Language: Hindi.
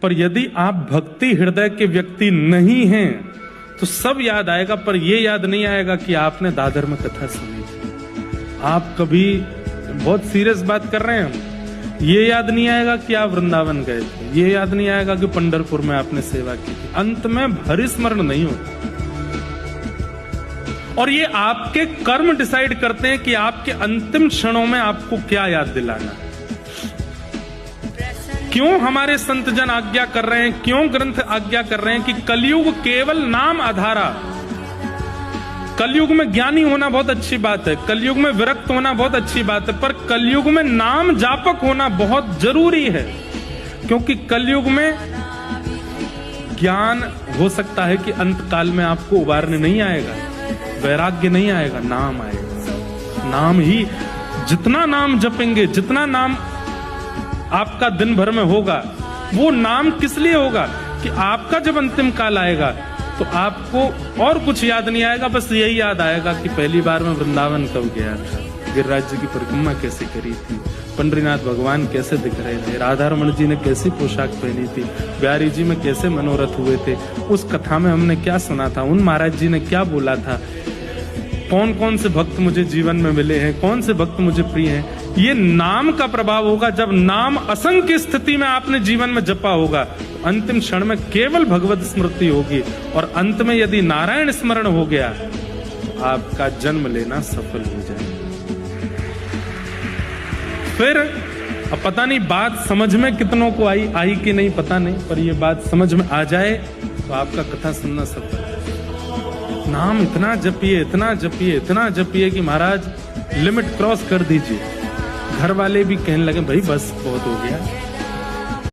पर यदि आप भक्ति हृदय के व्यक्ति नहीं हैं तो सब याद आएगा, पर यह याद नहीं आएगा कि आपने दादर में कथा सुनी थी। आप कभी, बहुत सीरियस बात कर रहे हैं हम, ये याद नहीं आएगा कि आप वृंदावन गए थे, ये याद नहीं आएगा कि पंढरपुर में आपने सेवा की थी। अंत में भरी स्मरण नहीं होता। और ये आपके कर्म डिसाइड करते हैं कि आपके अंतिम क्षणों में आपको क्या याद दिलाना है। क्यों हमारे संत जन आज्ञा कर रहे हैं, क्यों ग्रंथ आज्ञा कर रहे हैं कि कलयुग केवल नाम आधारा। कलयुग में ज्ञानी होना बहुत अच्छी बात है, कलयुग में विरक्त होना बहुत अच्छी बात है, पर कलयुग में नाम जापक होना बहुत जरूरी है। क्योंकि कलयुग में ज्ञान हो सकता है कि अंत काल में आपको उबारने नहीं आएगा, वैराग्य नहीं आएगा, नाम आएगा। नाम ही, जितना नाम जपेंगे, जितना नाम आपका दिन भर में होगा, वो नाम किस लिए होगा कि आपका जब अंतिम काल आएगा तो आपको और कुछ याद नहीं आएगा, बस यही याद आएगा कि पहली बार मैं वृंदावन कब गया था, गिरिराज जी की परिक्रमा कैसे करी थी, पंडरीनाथ भगवान कैसे दिख रहे थे, राधा रमण जी ने कैसी पोशाक पहनी थी, बिहारी जी में कैसे मनोरथ हुए थे, उस कथा में हमने क्या सुना था, उन महाराज जी ने क्या बोला था, कौन कौन से भक्त मुझे जीवन में मिले हैं, कौन से भक्त मुझे प्रिय हैं। ये नाम का प्रभाव होगा। जब नाम असंख्य स्थिति में आपने जीवन में जपा होगा तो अंतिम क्षण में केवल भगवत स्मृति होगी, और अंत में यदि नारायण स्मरण हो गया तो आपका जन्म लेना सफल हो जाएगा। फिर अब पता नहीं बात समझ में कितनों को आई कि नहीं पता नहीं, पर ये बात समझ में आ जाए तो आपका कथा सुनना सफल। नाम इतना जपिए, इतना जपिए, इतना जपिए कि महाराज लिमिट क्रॉस कर दीजिए। घर वाले भी कहने लगे भाई बस बहुत हो गया।